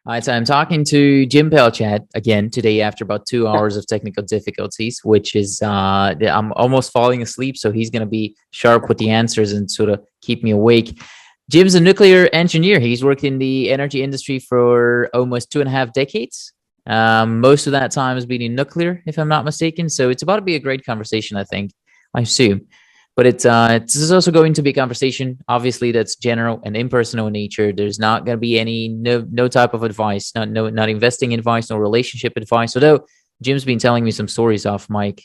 All right, so I'm talking to Jim Pelchat again today after about 2 hours of technical difficulties, which is I'm almost falling asleep, so he's going to be sharp with the answers and sort of keep me awake. Jim's a nuclear engineer. He's worked in the energy industry for almost 2.5 decades. Most of that time has been in nuclear, if I'm not mistaken. So it's about to be a great conversation, I think. I assume. But it's also going to be a conversation, obviously, that's general and impersonal in nature. There's not going to be any no type of advice, not investing advice, no relationship advice. Although Jim's been telling me some stories off mic,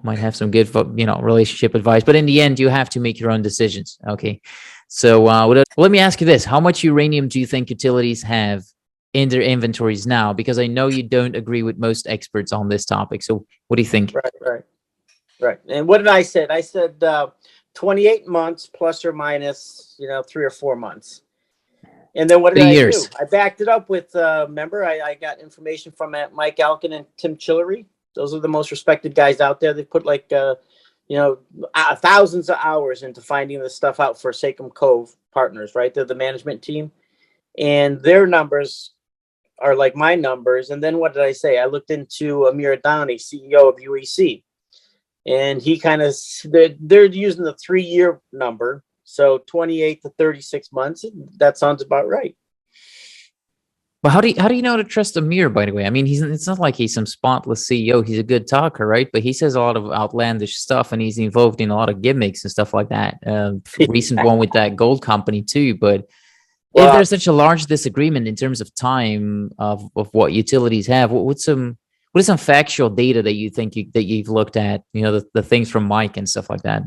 might have some good relationship advice. But in the end, you have to make your own decisions. Okay, so let me ask you this: how much uranium do you think utilities have in their inventories now? Because I know you don't agree with most experts on this topic. So what do you think? Right. And what did I said? I said 28 months plus or minus, 3 or 4 months. And then what did three I do? years. I backed it up with, remember, I got information from Mike Alkin and Tim Chillery. Those are the most respected guys out there. They put thousands of hours into finding this stuff out for Sachem Cove Partners, right? They're the management team. And their numbers are like my numbers. And then what did I say? I looked into Amir Adani, CEO of UEC. And he they're using the 3-year number. So 28 to 36 months. That sounds about right. But how do you know to trust Amir, by the way? I mean, it's not like he's some spotless CEO. He's a good talker, right? But he says a lot of outlandish stuff and he's involved in a lot of gimmicks and stuff like that. Recent one with that gold company too. But if Well, there's such a large disagreement in terms of time of what utilities have, what is some factual data that you think that you've looked at, the things from Mike and stuff like that?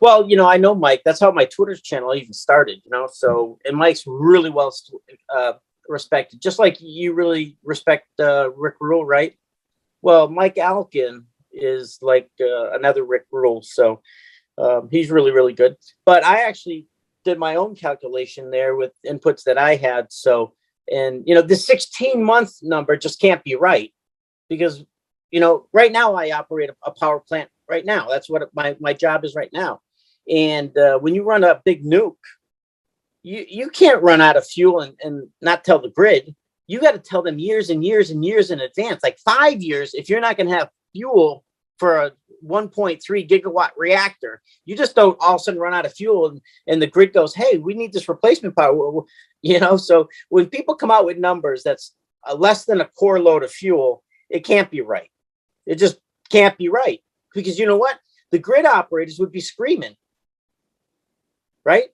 I know Mike. That's how my Twitter channel even started, So, and Mike's really well respected, just like you really respect Rick Rule, right? Well, Mike Alkin is like another Rick Rule. So he's really, really good. But I actually did my own calculation there with inputs that I had. So, and, the 16-month number just can't be right because, right now I operate a power plant right now. That's what my job is right now. And when you run a big nuke, you can't run out of fuel and not tell the grid. You got to tell them years and years and years in advance, like 5 years. If you're not going to have fuel for a 1.3 gigawatt reactor, you just don't all of a sudden run out of fuel and the grid goes, hey, we need this replacement power. So when people come out with numbers that's less than a core load of fuel, it can't be right. It just can't be right because you know what? The grid operators would be screaming, right?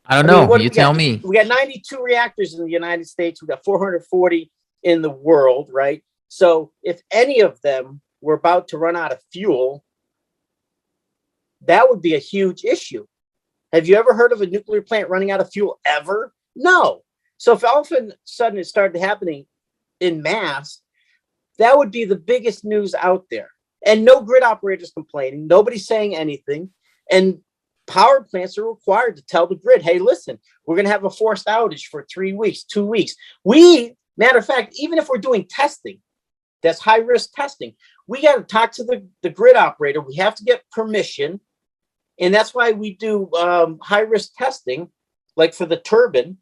I don't I mean, know. what do You we got? tell me. We got 92 reactors in the United States. We got 440 in the world, right? So if any of them were about to run out of fuel, that would be a huge issue. Have you ever heard of a nuclear plant running out of fuel ever? No. So if all of a sudden it started happening in mass, that would be the biggest news out there. And no grid operators complaining. Nobody's saying anything. And power plants are required to tell the grid, hey, listen, we're going to have a forced outage for 3 weeks, 2 weeks. Matter of fact, even if we're doing testing, that's high risk testing, we got to talk to the grid operator. We have to get permission. And that's why we do high risk testing, like for the turbine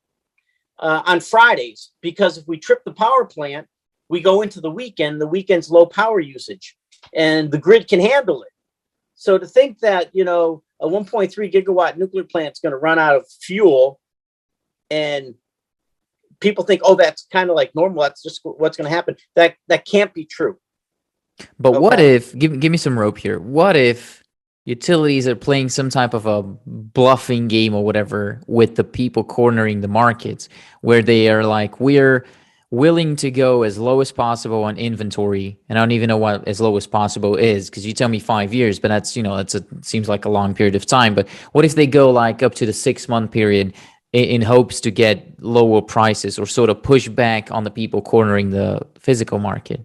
on Fridays, because if we trip the power plant, we go into the weekend's low power usage and the grid can handle it. So to think that, a 1.3 gigawatt nuclear plant is going to run out of fuel and people think, oh, that's kind of like normal. That's just what's going to happen. That can't be true. But what if, give me some rope here. What if utilities are playing some type of a bluffing game or whatever with the people cornering the markets where they are like, we're willing to go as low as possible on inventory. And I don't even know what as low as possible is because you tell me 5 years, but that's, seems like a long period of time. But what if they go like up to the 6-month period in hopes to get lower prices or sort of push back on the people cornering the physical market?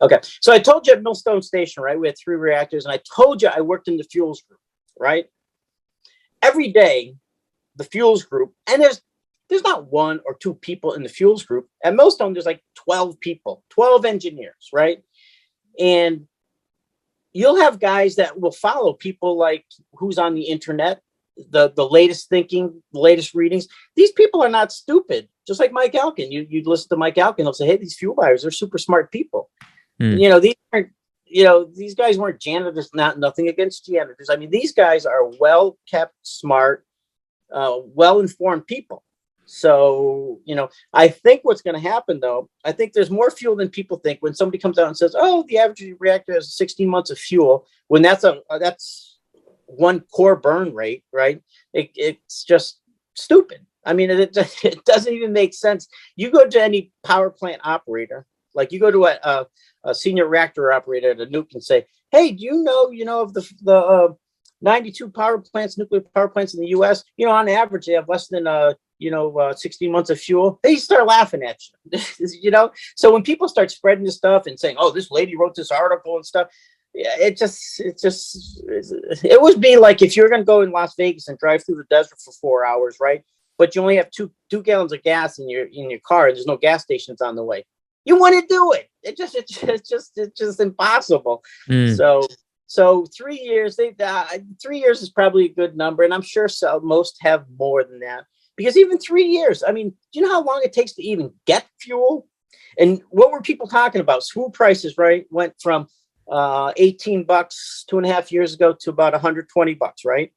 Okay. So I told you at Millstone Station, right? We had 3 reactors and I told you I worked in the fuels group, right? Every day, the fuels group, and there's not 1 or 2 people in the fuels group. At Millstone, there's like 12 people, 12 engineers, right? And you'll have guys that will follow people like who's on the internet the latest thinking, the latest readings. These people are not stupid. Just like Mike Alkin, you listen to Mike Alkin, they'll say, "Hey, these fuel buyers, they're super smart people." Hmm. You know, these guys weren't janitors. Nothing against janitors. I mean, these guys are well kept, smart, well informed people. So, I think what's going to happen, though, I think there's more fuel than people think when somebody comes out and says, "Oh, the average reactor has 16 months of fuel," when that's one core burn rate, right? It's just stupid. I mean, it doesn't even make sense. You go to any power plant operator, like you go to a senior reactor operator at a nuke and say, "Hey, do you know of the 92 nuclear power plants in the U.S.? On average, they have less than 16 months of fuel." They start laughing at you. So when people start spreading this stuff and saying, "Oh, this lady wrote this article and stuff," yeah, it would be like if you're going to go in Las Vegas and drive through the desert for 4 hours, right? But you only have two gallons of gas in your car, and there's no gas stations on the way. You want to do it? It's just impossible. Hmm. So 3 years. 3 years is probably a good number, and I'm sure most have more than that. Because even 3 years, I mean, do you know how long it takes to even get fuel? And what were people talking about? Fuel prices, right, went from $18 2.5 years ago to about $120, right?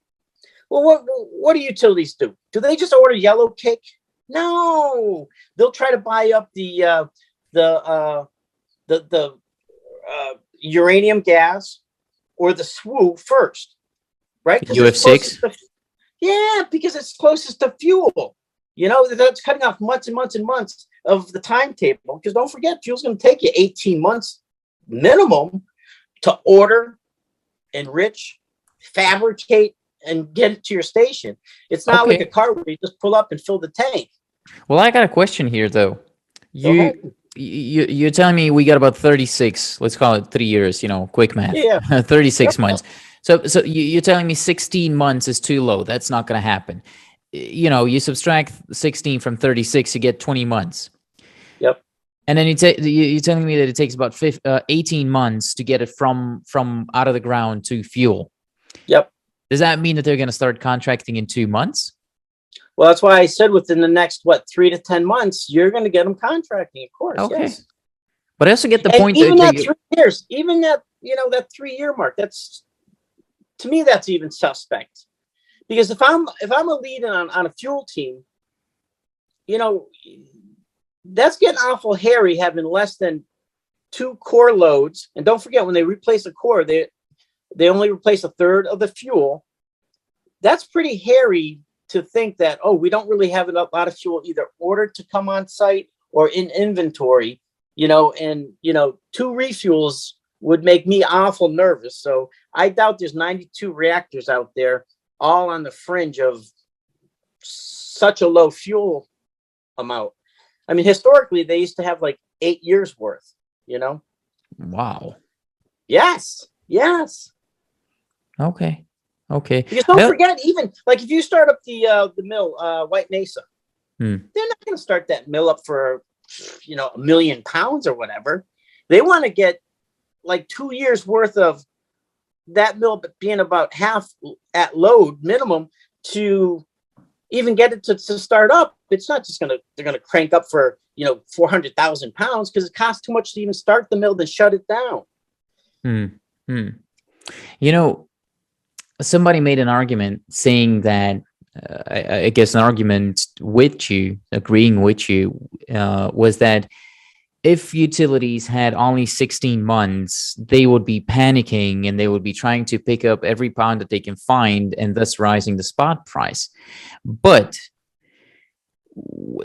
Well, what do utilities do? Do they just order yellow cake? No, they'll try to buy up the uranium gas or the SWU first, right? Because it's UF6. closest to, yeah, because it's closest to fuel. That's cutting off months and months and months of the timetable. Because don't forget, fuel's going to take you 18 months minimum to order, enrich, fabricate, and get it to your station. It's not like a Okay. car where you just pull up and fill the tank. Well, I got a question here, though. Go ahead. You're telling me we got about 36, let's call it 3 years, quick math, Yeah. 36 Yep. months. So you're telling me 16 months is too low. That's not going to happen. You subtract 16 from 36, you get 20 months. Yep. And then you're telling me that it takes about 18 months to get it from out of the ground to fuel. Yep. Does that mean that they're going to start contracting in 2 months? Well, that's why I said within the next 3 to 10 months, you're going to get them contracting, of course. Okay. Yes. But I also get the And point even that that 3 years, even that, that 3 year mark, to me, that's even suspect. Because if I'm a lead on a fuel team, that's getting awful hairy having less than 2 core loads. And don't forget, when they replace a core, they only replace a third of the fuel. That's pretty hairy to think that, oh, we don't really have a lot of fuel either ordered to come on site or in inventory, and 2 refuels would make me awful nervous. So I doubt there's 92 reactors out there all on the fringe of such a low fuel amount. I mean, historically, they used to have like 8 years worth, Wow. Yes. Yes. Okay. Because don't forget, even like if you start up the mill, White Mesa, they're not going to start that mill up for, £1 million or whatever. They want to get like 2 years worth of that mill being about half at load minimum to even get it to start up. It's not just they're going to crank up for, 400,000 pounds because it costs too much to even start the mill than shut it down. Somebody made an argument saying that, I guess an argument with you, agreeing with you, was that if utilities had only 16 months, they would be panicking and they would be trying to pick up every pound that they can find and thus rising the spot price.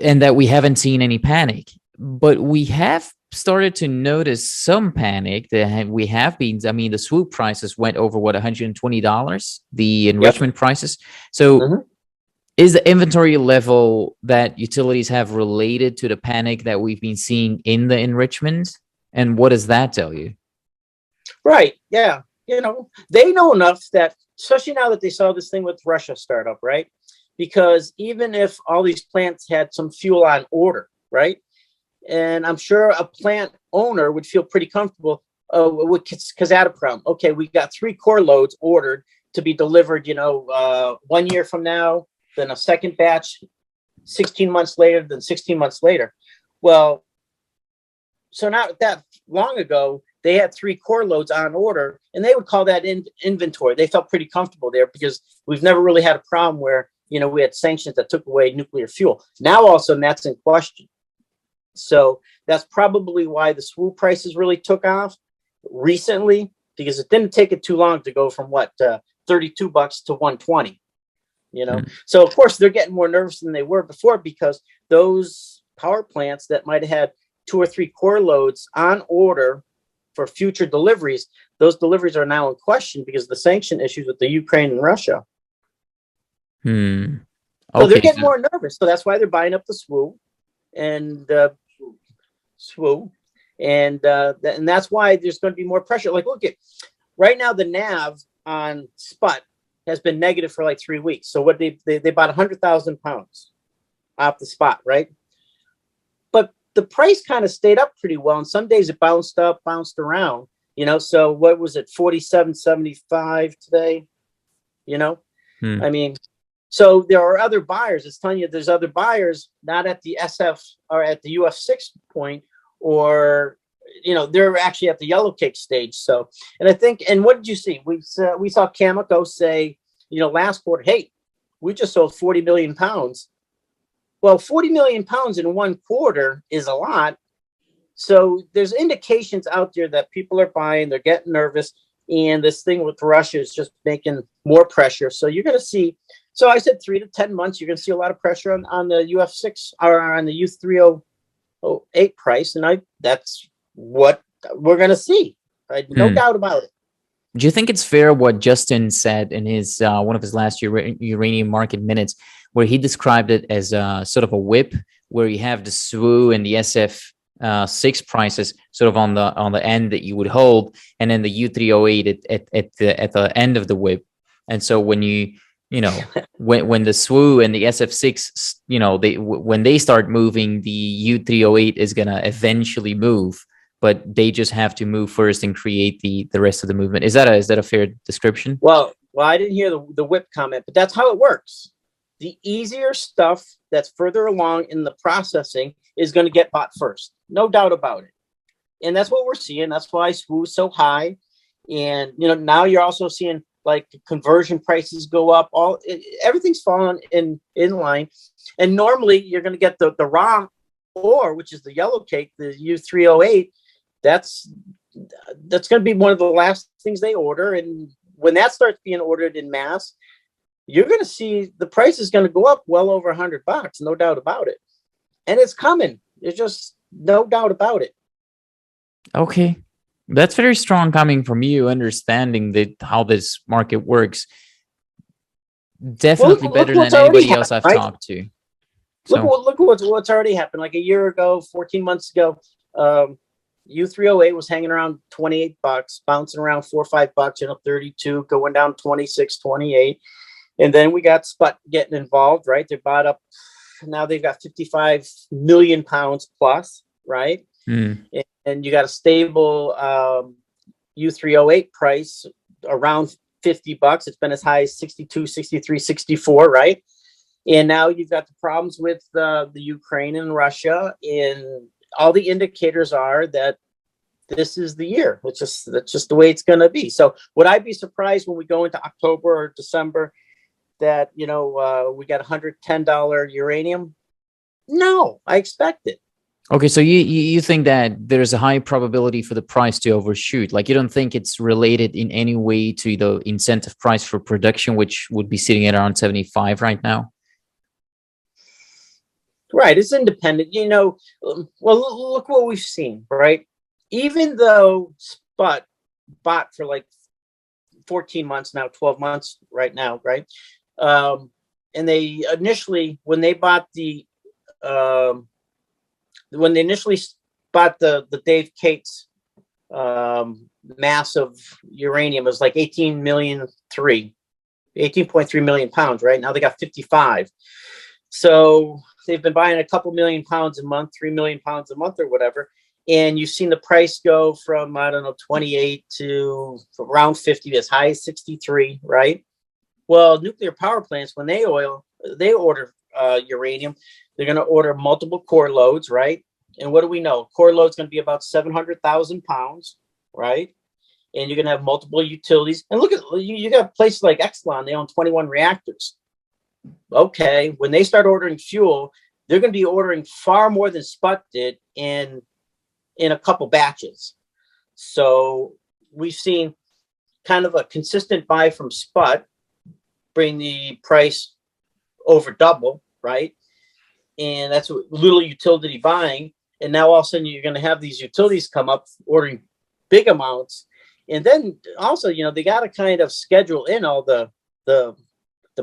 And that we haven't seen any panic, but we have started to notice some panic that we have been. I mean, the swoop prices went over $120, the enrichment prices. So is the inventory level that utilities have related to the panic that we've been seeing in the enrichment? And what does that tell you? Right. Yeah. They know enough that, especially now that they saw this thing with Russia startup, right? Because even if all these plants had some fuel on order, right? And I'm sure a plant owner would feel pretty comfortable with Kazatomprom. Okay, we got 3 core loads ordered. to be delivered, 1 year from now, then a second batch 16 months later, then 16 months later. Well, so not that long ago, they had 3 core loads on order, and they would call that inventory. They felt pretty comfortable there because we've never really had a problem where, we had sanctions that took away nuclear fuel. Now, all of a sudden, that's in question. So that's probably why the SWU prices really took off recently, because it didn't take it too long to go from $32 to 120. So of course they're getting more nervous than they were before, because those power plants that might have had 2 or 3 core loads on order for future deliveries, those deliveries are now in question because of the sanction issues with the Ukraine and Russia. Okay. So they're getting more nervous. So that's why they're buying up the SWU and and that's why there's going to be more pressure. Like, look at right now, the NAV on Sprott has been negative for like 3 weeks. So what they bought 100,000 pounds off the spot, right? But the price kind of stayed up pretty well, and some days it bounced up, bounced around. So what was it, 47.75 today? I mean, so there are other buyers. It's telling you there's other buyers, not at the SF or at the UF6 point, or they're actually at the yellow cake stage. So, and I think, and what did you see? We saw Cameco say, last quarter, hey, we just sold 40 million pounds. Well, 40 million pounds in 1 quarter is a lot. So there's indications out there that people are buying, they're getting nervous, and this thing with Russia is just making more pressure. So you're going to see, so I said 3 to 10 months, you're going to see a lot of pressure on the UF6 or on the U308 price. And that's what we're going to see, right? No doubt about it. Do you think it's fair what Justin said in his one of his last uranium market minutes, where he described it as sort of a whip, where you have the SWU and the SF6 prices sort of on the end that you would hold, and then the U308 at the end of the whip. And so when when the SWU and the SF6, when they start moving, the U308 is gonna eventually move, but they just have to move first and create the rest of the movement. Is that a fair description? Well, I didn't hear the whip comment, but that's how it works. The easier stuff that's further along in the processing is going to get bought first. No doubt about it. And that's what we're seeing. That's why SWU is so high. And, now you're also seeing like conversion prices go up. Everything's falling in line. And normally you're going to get the raw ore, which is the yellow cake, the U308. That's going to be one of the last things they order. And when that starts being ordered in mass, you're going to see the price is going to go up well over $100, no doubt about it. And it's coming. There's just no doubt about it. Okay. That's very strong coming from you, understanding how this market works. Definitely better than anybody else I've talked to. So, look what's already happened. Like a year ago, 14 months ago, U308 was hanging around $28, bouncing around $4 or $5, 32, going down 26, 28. And then we got Sprott getting involved, right? They bought up, now they've got 55 million pounds plus, right? And you got a stable U308 price around $50. It's been as high as 62, 63, 64, right? And now you've got the problems with the Ukraine and Russia, and all the indicators are that this is the year. That's just the way it's going to be. So would I be surprised when we go into October or December that, we got $110 uranium? No, I expect it. Okay, so you think that there's a high probability for the price to overshoot? Like, you don't think it's related in any way to the incentive price for production, which would be sitting at around 75 right now? Right, it's independent. Well, look what we've seen, right? Even though Sprott bought for like 14 months now, 12 months right now, right? And they initially, when they initially bought the Dave Cates mass of uranium, it was like 18.3 million pounds, right? Now they got 55. So they've been buying a couple million pounds a month, 3 million pounds a month or whatever. and you've seen the price go from, I don't know, 28 to around 50, as high as 63, right? Well, nuclear power plants, when they order uranium, they're going to order multiple core loads, right? And what do we know? Core load's going to be about 700,000 pounds, right? And you're going to have multiple utilities. And look at, you got places like Exelon, they own 21 reactors. Okay, when they start ordering fuel, they're going to be ordering far more than Sprott did in a couple batches. So we've seen kind of a consistent buy from Sprott bring the price over double, right? And that's a little utility buying. And now all of a sudden you're going to have these utilities come up ordering big amounts. And then also, they got to kind of schedule in all the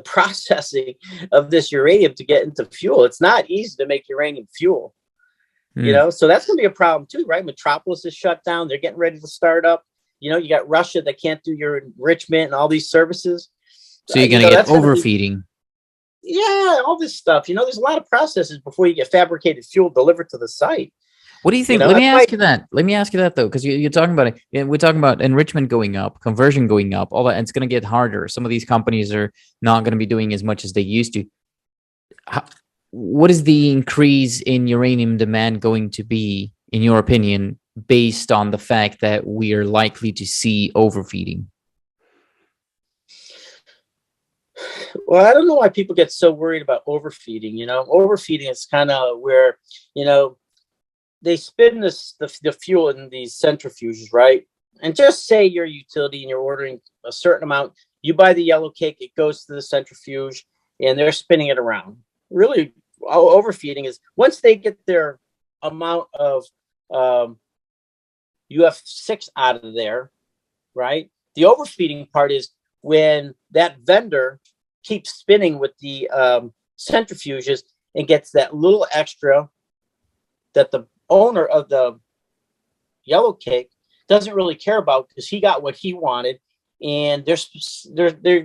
processing of this uranium to get into fuel. It's not easy to make uranium fuel, so that's going to be a problem too, right? Metropolis is shut down. They're getting ready to start up. You got Russia that can't do your enrichment and all these services. So you're going to get overfeeding. Yeah, all this stuff. There's a lot of processes before you get fabricated fuel delivered to the site. What do you think? Let me ask you that though, because you're talking about it. We're talking about enrichment going up, conversion going up, all that, and it's going to get harder. Some of these companies are not going to be doing as much as they used to. What is the increase in uranium demand going to be, in your opinion, based on the fact that we are likely to see overfeeding? Well, I don't know why people get so worried about overfeeding. Overfeeding is kind of where, they spin the fuel in these centrifuges, right? And just say you're a utility and you're ordering a certain amount. You buy the yellow cake, it goes to the centrifuge, and they're spinning it around. Really, overfeeding is once they get their amount of UF6 out of there, right? The overfeeding part is when that vendor keeps spinning with the centrifuges and gets that little extra that the owner of the yellow cake doesn't really care about because he got what he wanted, and they're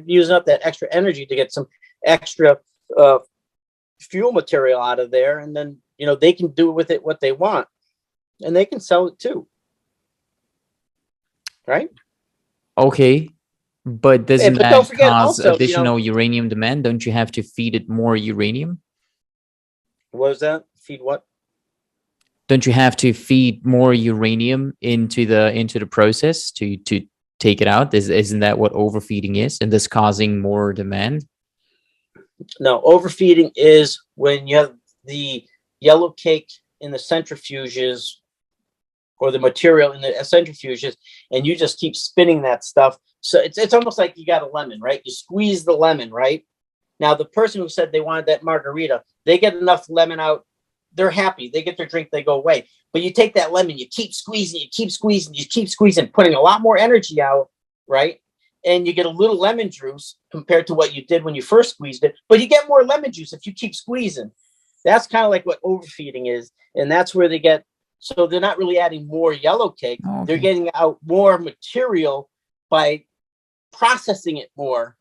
using up that extra energy to get some extra fuel material out of there, and then they can do with it what they want, and they can sell it too, right? Okay, but doesn't that don't forget cause also, additional uranium demand? Don't you have to feed it more uranium? What was that? Feed what? Don't you have to feed more uranium into the process to take it out? Isn't that what overfeeding is, and this causing more demand? No, overfeeding is when you have the yellow cake in the centrifuges or the material in the centrifuges, and you just keep spinning that stuff. So it's almost like you got a lemon, right? You squeeze the lemon, right? Now, the person who said they wanted that margarita, they get enough lemon out. They're happy. They get their drink, they go away. But you take that lemon, you keep squeezing, putting a lot more energy out, right? And you get a little lemon juice compared to what you did when you first squeezed it. But you get more lemon juice if you keep squeezing. That's kind of like what overfeeding is. And that's where they get, so they're not really adding more yellow cake. Okay. They're getting out more material by processing it more.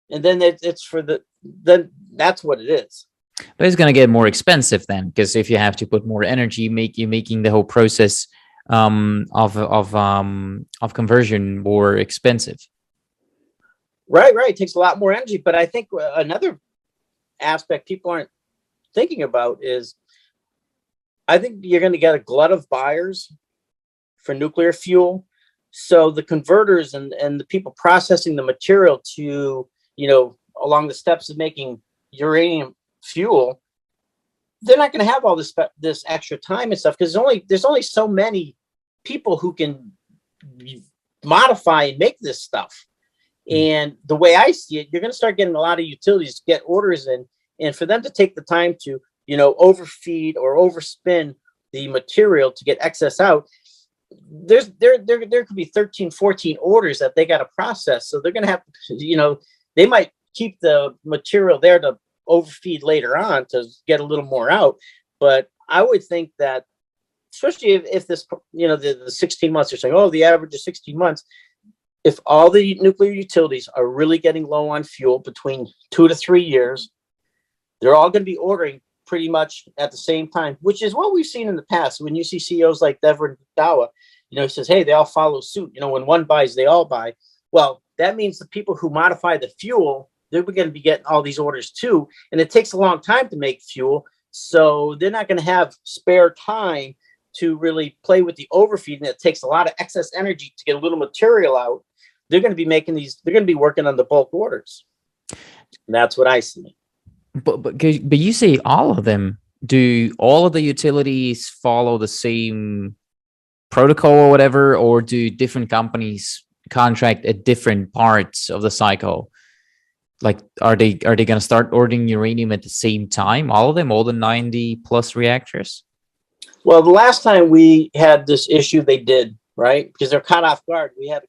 And then then that's what it is. But it's going to get more expensive then, because if you have to put more energy, making the whole process of conversion more expensive. Right. It takes a lot more energy. But I think another aspect people aren't thinking about is, I think you're going to get a glut of buyers for nuclear fuel. So the converters and the people processing the material to, along the steps of making uranium fuel, they're not going to have all this extra time and stuff, because there's only so many people who can modify and make this stuff. And the way I see it, you're going to start getting a lot of utilities get orders in, and for them to take the time to overfeed or overspin the material to get excess out, there could be 13, 14 orders that they got to process. So they're going to have to, they might keep the material there to overfeed later on to get a little more out. But I would think that, especially if this, the 16 months, are saying, oh, the average is 16 months. If all the nuclear utilities are really getting low on fuel between 2 to 3 years, they're all going to be ordering pretty much at the same time, which is what we've seen in the past. When you see CEOs like Devon Dawa, he says, hey, they all follow suit. When one buys, they all buy. Well, that means the people who modify the fuel, they're going to be getting all these orders too. And it takes a long time to make fuel. So they're not going to have spare time to really play with the overfeeding. It takes a lot of excess energy to get a little material out. They're going to be they're going to be working on the bulk orders. And that's what I see. But you say all of them. Do all of the utilities follow the same protocol or whatever, or do different companies contract at different parts of the cycle? Like, are they going to start ordering uranium at the same time? All of them, all the 90 plus reactors? Well, the last time we had this issue, they did, right? Because they're caught off guard. We had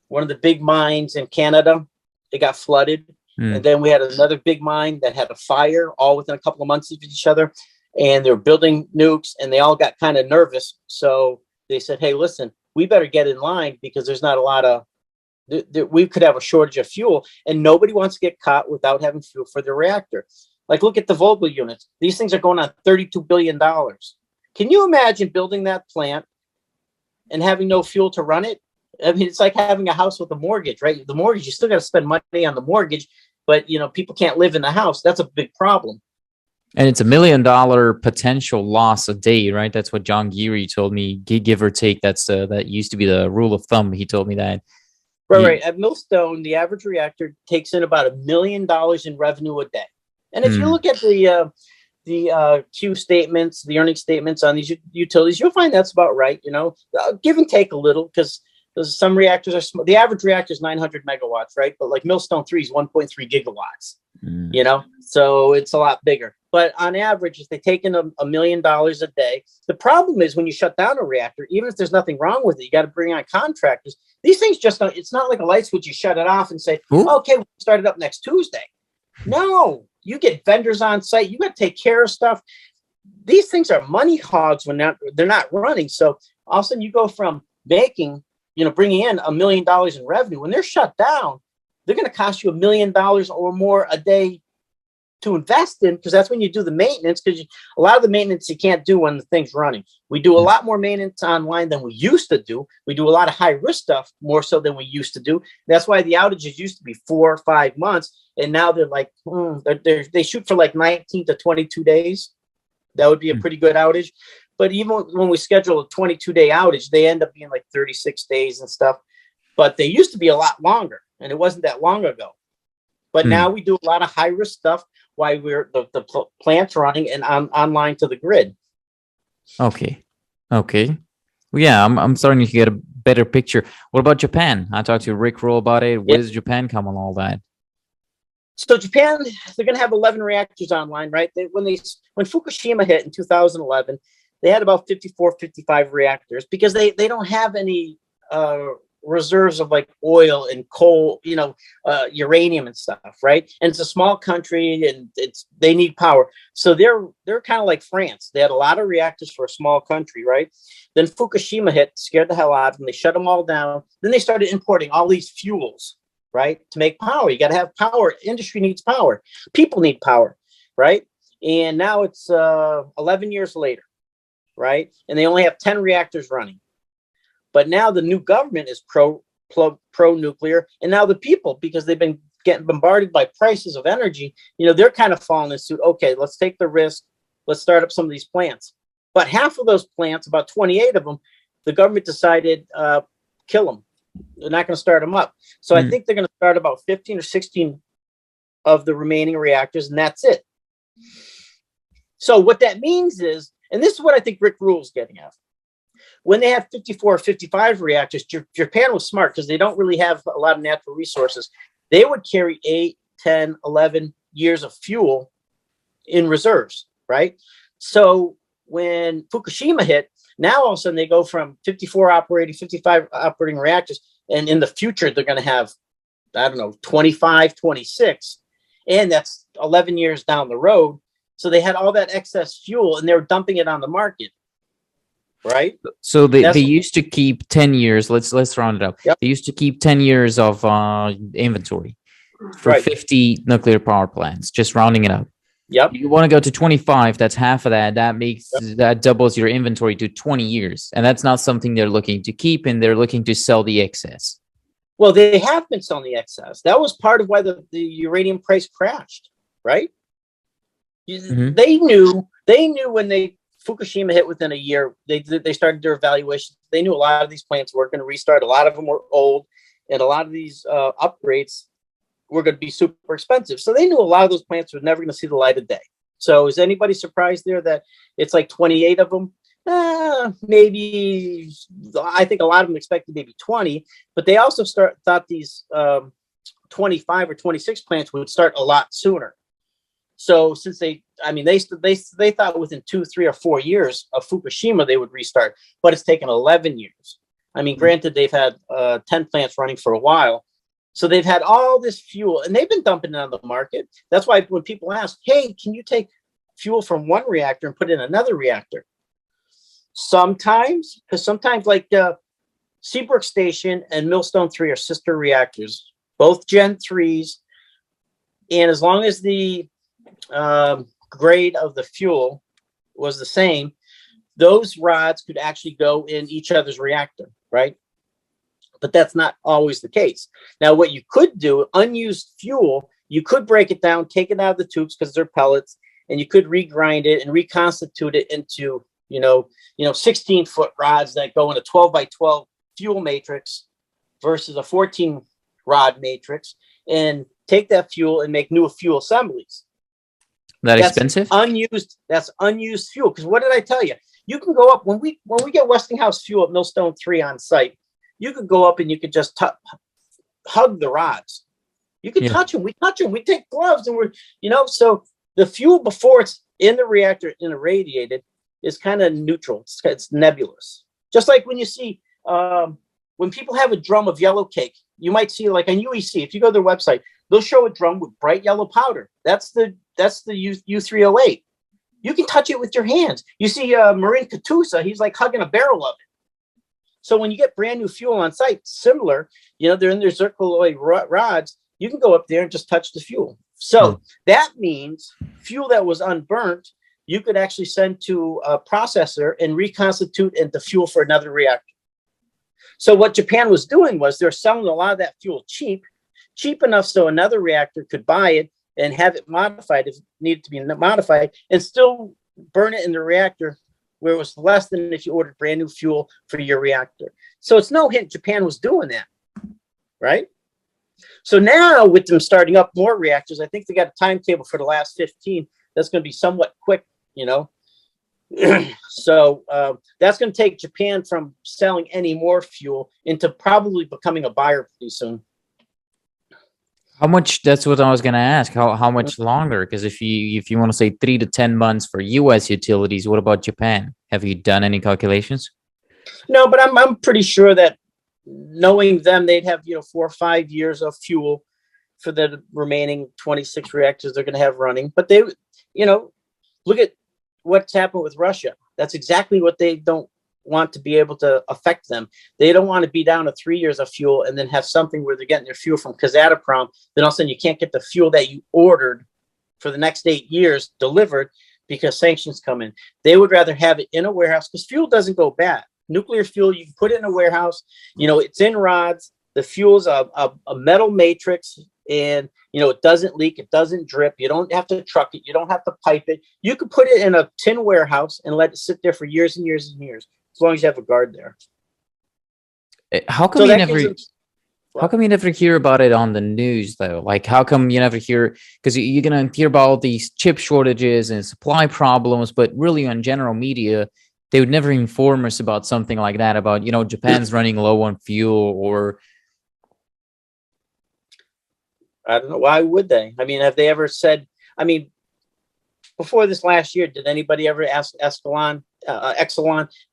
one of the big mines in Canada. It got flooded. And then we had another big mine that had a fire all within a couple of months of each other. And they were building nukes and they all got kind of nervous. So they said, hey, listen, we better get in line because there's not a lot of, we could have a shortage of fuel and nobody wants to get caught without having fuel for their reactor. Like, look at the Vogtle units. These things are going on $32 billion. Can you imagine building that plant and having no fuel to run it? I mean, it's like having a house with a mortgage, right? The mortgage, you still got to spend money on the mortgage, but people can't live in the house. That's a big problem. And it's $1 million potential loss a day, right? That's what John Geary told me, give or take. That used to be the rule of thumb. He told me that. Right. At Millstone, the average reactor takes in about $1 million in revenue a day. And if you look at the Q statements, the earnings statements on these utilities, you'll find that's about right. Give and take a little because some reactors are small. The average reactor is 900 megawatts, right? But like Millstone 3 is 1.3 gigawatts, so it's a lot bigger. But on average, if they take in $1 million a day, the problem is when you shut down a reactor, even if there's nothing wrong with it, you got to bring on contractors. These things just don't, it's not like a light switch. You shut it off and say, okay, we'll start it up next Tuesday. No, you get vendors on site. You got to take care of stuff. These things are money hogs when they're not running. So all of a sudden you go from making, bringing in $1 million in revenue. When they're shut down, they're going to cost you $1 million or more a day to invest in, because that's when you do the maintenance, because a lot of the maintenance you can't do when the thing's running. We do a lot more maintenance online than we used to do. We do a lot of high risk stuff more so than we used to do. That's why the outages used to be 4 or 5 months. And now they're like, they shoot for like 19 to 22 days. That would be a pretty good outage. But even when we schedule a 22-day outage, they end up being like 36 days and stuff. But they used to be a lot longer, and it wasn't that long ago. But now we do a lot of high-risk stuff while we're the plant's running and online to the grid. Okay. Well, yeah, I'm starting to get a better picture. What about Japan? I talked to Rick Roll about it. Where does Japan come on all that? So Japan, they're going to have 11 reactors online, right? When Fukushima hit in 2011, they had about 55 reactors because they don't have any reserves of like oil and coal, uranium and stuff, right? And it's a small country and they need power. So they're kind of like France. They had a lot of reactors for a small country, right? Then Fukushima hit, scared the hell out of them. They shut them all down. Then they started importing all these fuels, right? To make power. You got to have power. Industry needs power. People need power, right? And now it's 11 years later, right? And they only have 10 reactors running. But now the new government is pro-nuclear. And now the people, because they've been getting bombarded by prices of energy, they're kind of falling in suit. Okay, let's take the risk. Let's start up some of these plants. But half of those plants, about 28 of them, the government decided kill them. They're not going to start them up. So I think they're going to start about 15 or 16 of the remaining reactors, and that's it. So what that means is, and this is what I think Rick Rule's getting at. When they had 54 or 55 reactors, Japan was smart because they don't really have a lot of natural resources. They would carry 8, 10, 11 years of fuel in reserves, right? So when Fukushima hit, now all of a sudden they go from 55 operating reactors, and in the future they're going to have, 25, 26, and that's 11 years down the road. So they had all that excess fuel, and they were dumping it on the market. Right. So they used to keep 10 years. Let's round it up. Yep. They used to keep 10 years of inventory. for 50 nuclear power plants, just rounding it up. Yep. You want to go to 25, that's half of that. That doubles your inventory to 20 years. And that's not something they're looking to keep, and they're looking to sell the excess. Well, they have been selling the excess. That was part of why the uranium price crashed, right? Mm-hmm. They knew when Fukushima hit within a year, they started their evaluations. They knew a lot of these plants weren't going to restart. A lot of them were old, and a lot of these upgrades were going to be super expensive. So they knew a lot of those plants were never going to see the light of day. So is anybody surprised there that it's like 28 of them? Maybe. I think a lot of them expected maybe 20, but they also thought these 25 or 26 plants would start a lot sooner. So since they thought within 2, 3, or 4 years of Fukushima they would restart, but it's taken 11 years. I mean, granted, they've had 10 plants running for a while, so they've had all this fuel, and they've been dumping it on the market. That's why when people ask, "Hey, can you take fuel from one reactor and put it in another reactor?" Sometimes, like Seabrook Station and Millstone 3 are sister reactors, both Gen 3s, and as long as the grade of the fuel was the same, those rods could actually go in each other's reactor, right? But that's not always the case. Now, what you could do, unused fuel, you could break it down, take it out of the tubes because they're pellets, and you could regrind it and reconstitute it into 16-foot rods that go in a 12 by 12 fuel matrix versus a 14 rod matrix, and take that fuel and make new fuel assemblies. That's expensive? That's unused fuel. Because what did I tell you? You can go up when we get Westinghouse fuel at Millstone 3 on site. You could go up and you could just hug the rods. You can touch them. We touch them. We take gloves, and so the fuel before it's in the reactor and irradiated is kind of neutral. It's nebulous. Just like when you see when people have a drum of yellow cake, you might see like on UEC. If you go to their website, they'll show a drum with bright yellow powder. That's the U3O8. You can touch it with your hands. You see Marin Katusa, he's like hugging a barrel of it. So when you get brand new fuel on site, similar, they're in their zircaloy rods, you can go up there and just touch the fuel. So that means fuel that was unburnt, you could actually send to a processor and reconstitute into fuel for another reactor. So what Japan was doing was they're selling a lot of that fuel cheap enough so another reactor could buy it and have it modified if it needed to be modified, and still burn it in the reactor where it was less than if you ordered brand new fuel for your reactor. So it's no hint Japan was doing that, right? So now with them starting up more reactors, I think they got a timetable for the last 15 that's going to be somewhat quick, So that's going to take Japan from selling any more fuel into probably becoming a buyer pretty soon. How much? That's what I was going to ask. How much longer? Because if you want to say 3 to 10 months for U.S. utilities, what about Japan? Have you done any calculations? No, but I'm pretty sure that knowing them, they'd have 4 or 5 years of fuel for the remaining 26 reactors they're going to have running. But they, look at what's happened with Russia. That's exactly what they don't want to be able to affect them. They don't want to be down to 3 years of fuel and then have something where they're getting their fuel from Kazatomprom. Then all of a sudden you can't get the fuel that you ordered for the next 8 years delivered because sanctions come in. They would rather have it in a warehouse because fuel doesn't go bad. Nuclear fuel, you can put it in a warehouse. It's in rods. The fuel's a metal matrix, and it doesn't leak, it doesn't drip. You don't have to truck it. You don't have to pipe it. You could put it in a tin warehouse and let it sit there for years and years and years, as long as you have a guard there. How come how come you never hear about it on the news though? Like, how come you never hear? Because you're gonna hear about all these chip shortages and supply problems, but really on general media, they would never inform us about something like that. About Japan's running low on fuel, or I don't know. Why would they? I mean, have they ever said? I mean, before this last year, did anybody ever ask Exelon,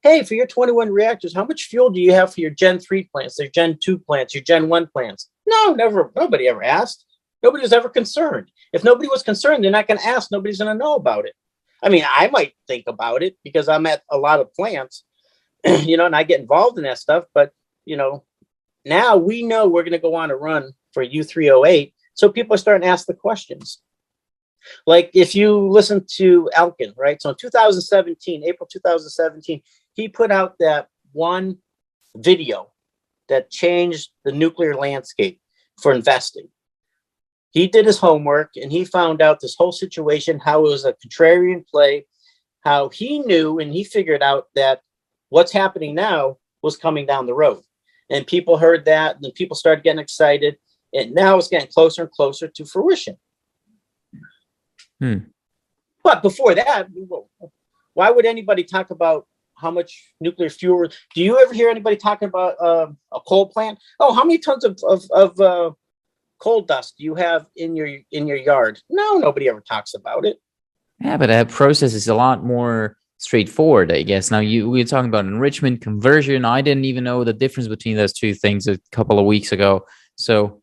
hey, for your 21 reactors, how much fuel do you have for your Gen 3 plants, their Gen 2 plants, your Gen 1 plants? No, never. Nobody ever asked. Nobody was ever concerned. If nobody was concerned, they're not going to ask. Nobody's going to know about it. I mean, I might think about it because I'm at a lot of plants, and I get involved in that stuff. But, now we know we're going to go on a run for U3O8 So people are starting to ask the questions. Like if you listen to Elkin, right? So in 2017, April 2017, he put out that one video that changed the nuclear landscape for investing. He did his homework and he found out this whole situation, how it was a contrarian play, how he knew and he figured out that what's happening now was coming down the road. And people heard that, and then people started getting excited, and now it's getting closer and closer to fruition. But before that, why would anybody talk about how much nuclear fuel? Do you ever hear anybody talking about a coal plant? Oh, how many tons of coal dust do you have in your yard? No, nobody ever talks about it. Yeah, but that process is a lot more straightforward, I guess. Now, we were talking about enrichment, conversion. I didn't even know the difference between those two things a couple of weeks ago. So,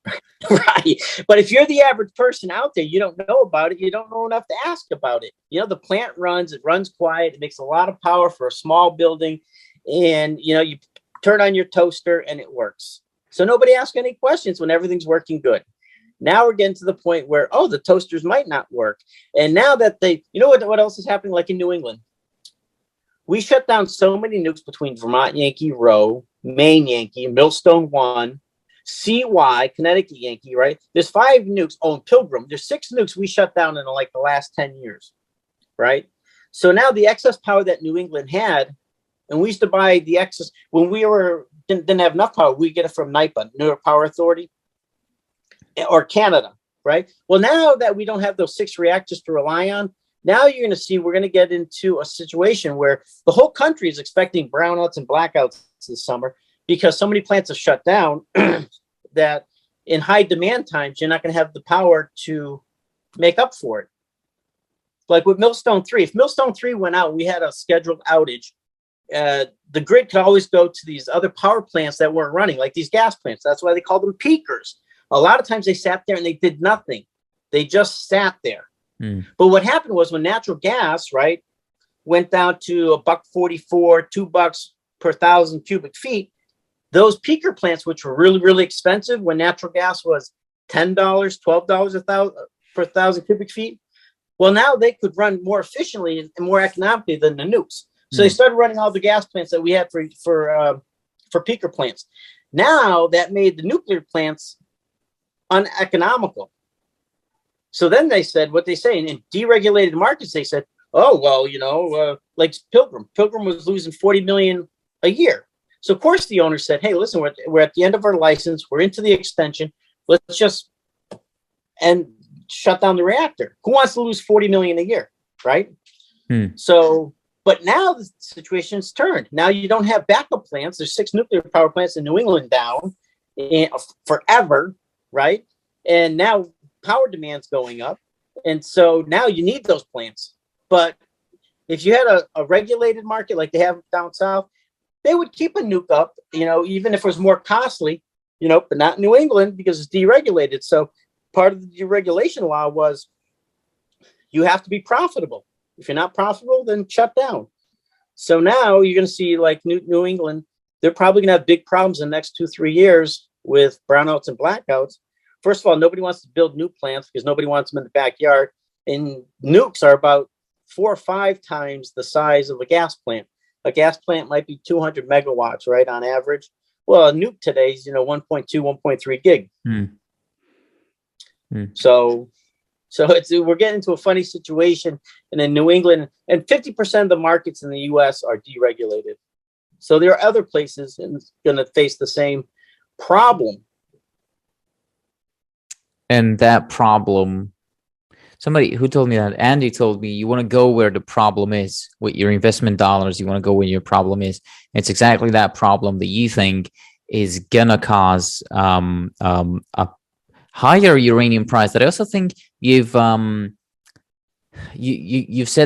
right. But if you're the average person out there, you don't know about it. You don't know enough to ask about it. You know, the plant runs quiet. It makes a lot of power for a small building. And, you know, you turn on your toaster and it works. So nobody asks any questions when everything's working good. Now we're getting to the point where, oh, the toasters might not work. And now that you know what else is happening, like in New England? We shut down so many nukes between Vermont Yankee Row, Maine Yankee, Millstone 1, CY, Connecticut Yankee, right? There's 5 nukes. Oh, and Pilgrim. There's 6 nukes we shut down in like the last 10 years, right? So now the excess power that New England had, and we used to buy the excess when we didn't have enough power. We get it from NYPA, New York Power Authority, or Canada, right? Well, now that we don't have those 6 reactors to rely on, now you're going to see we're going to get into a situation where the whole country is expecting brownouts and blackouts this summer because so many plants have shut down that in high demand times, you're not going to have the power to make up for it. Like with Millstone 3, if Millstone 3 went out, we had a scheduled outage. The grid could always go to these other power plants that weren't running, like these gas plants. That's why they call them peakers. A lot of times they sat there and they did nothing. They just sat there. But what happened was when natural gas, right, went down to $1.44, $2 per 1,000 cubic feet, those peaker plants, which were really, really expensive when natural gas was $10, $12 per 1,000 cubic feet, well, now they could run more efficiently and more economically than the nukes. So they started running all the gas plants that we had for peaker plants. Now that made the nuclear plants uneconomical. So then they said what they say in deregulated markets. They said, oh, well, you know, like Pilgrim was losing 40 million a year. So of course the owner said, hey, listen, we're at the end of our license. We're into the extension. Let's just shut down the reactor. Who wants to lose 40 million a year? Right. So, but now the situation's turned. Now you don't have backup plants. There's 6 nuclear power plants in New England down forever. Right. And now power demand's going up. And so now you need those plants. But if you had a regulated market like they have down south, they would keep a nuke up, you know, even if it was more costly, you know, but not New England because it's deregulated. So part of the deregulation law was you have to be profitable. If you're not profitable, then shut down. So now you're going to see like New England, they're probably going to have big problems in the next 2-3 years with brownouts and blackouts. First of all, nobody wants to build new plants because nobody wants them in the backyard. And nukes are about 4 or 5 times the size of a gas plant. A gas plant might be 200 megawatts, right, on average. Well, a nuke today is, 1.2, 1.3 gig. So we're getting into a funny situation. And in New England, and 50% of the markets in the U.S. are deregulated. So there are other places and going to face the same problem. And that problem, somebody who told me that, Andy told me, you want to go where the problem is with your investment dollars. You want to go where your problem is. It's exactly that problem that you think is gonna cause a higher uranium price. That I also think you've said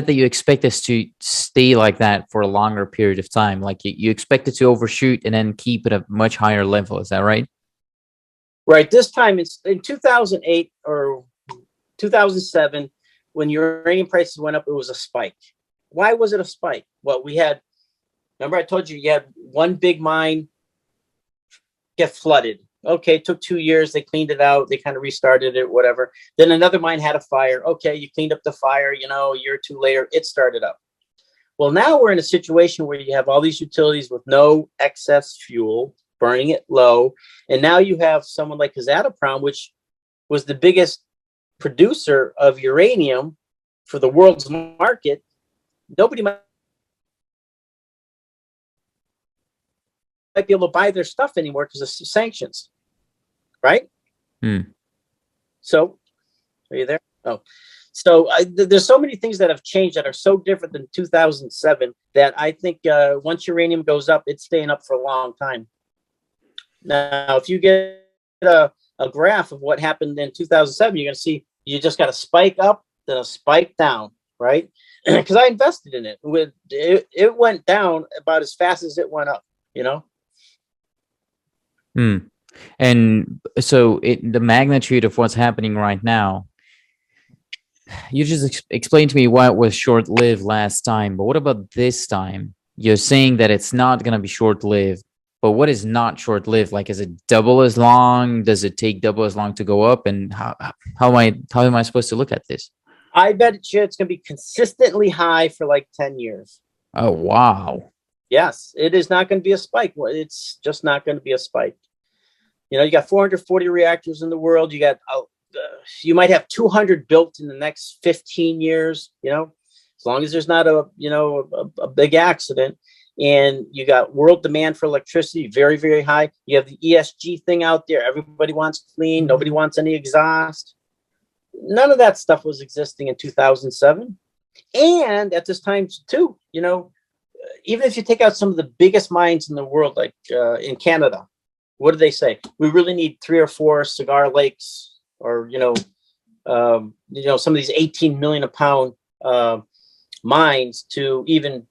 that you expect us to stay like that for a longer period of time. Like you expect it to overshoot and then keep it at a much higher level. Is that right? Right. This time it's in 2008 or 2007, when uranium prices went up, it was a spike. Why was it a spike? Well, remember I told you had one big mine get flooded Okay, it took 2 years. They cleaned it out. They kind of restarted it, whatever. Then another mine had a fire. Okay, you cleaned up the fire, a year or two later, it started up. Well, now we're in a situation where you have all these utilities with no excess fuel, burning it low. And now you have someone like Kazatomprom, which was the biggest producer of uranium for the world's market. Nobody might be able to buy their stuff anymore because of sanctions, right? So, are you there? Oh, so there's so many things that have changed that are so different than 2007 that I think once uranium goes up, it's staying up for a long time. Now, if you get a graph of what happened in 2007, you're going to see you just got a spike up, then a spike down, right? Because I invested in it. It went down about as fast as it went up, And so the magnitude of what's happening right now, you just explained to me why it was short-lived last time, but what about this time? You're saying that it's not going to be short-lived, but what is not short-lived? Like, is it double as long? Does it take double as long to go up? And how am I supposed to look at this? I bet it's going to be consistently high for like 10 years. Oh, wow. Yes, it is not going to be a spike. It's just not going to be a spike. You got 440 reactors in the world. You got, you might have 200 built in the next 15 years, as long as there's not a big accident. And you got world demand for electricity, very, very high. You have the ESG thing out there. Everybody wants clean. Nobody wants any exhaust. None of that stuff was existing in 2007. And at this time too, even if you take out some of the biggest mines in the world, like in Canada, what do they say? We really need 3 or 4 Cigar Lakes, or some of these 18 million a pound mines to even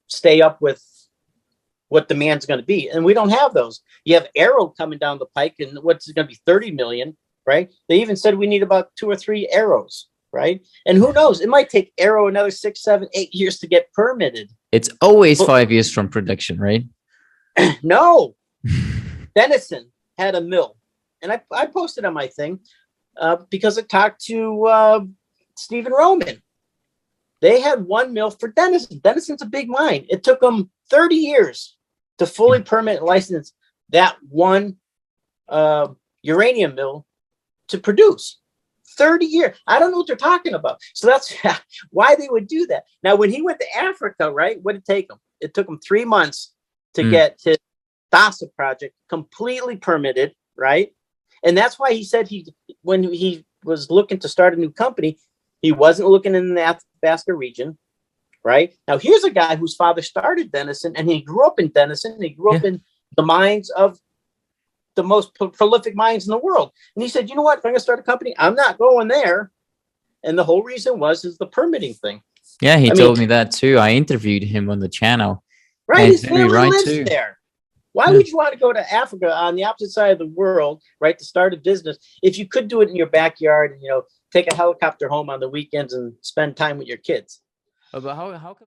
stay up with what demand's going to be. And we don't have those. You have Arrow coming down the pike, and what's going to be 30 million, right? They even said we need about 2 or 3 Arrows, right? And who knows? It might take Arrow another 6, 7, 8 years to get permitted. It's always 5 years from production, right? No. Denison had a mill, and I posted on my thing because I talked to Stephen Roman. They had one mill for Denison. Denison's a big mine. It took them 30 years to fully permit and license that one uranium mill to produce. 30 years. I don't know what they're talking about. So that's why they would do that. Now, when he went to Africa, right, what did it take him? It took him 3 months to get his DASA project completely permitted, right? And that's why he said when he was looking to start a new company, he wasn't looking in the Athabasca region, right? Now, here's a guy whose father started Denison, and he grew up in Denison. He grew up in the mines of the most prolific mines in the world. And he said, you know what? If I'm going to start a company, I'm not going there. And the whole reason is the permitting thing. Yeah, he told me that too. I interviewed him on the channel. Right, his family lives there. Why would you want to go to Africa on the opposite side of the world, right, to start a business if you could do it in your backyard and, take a helicopter home on the weekends and spend time with your kids? But how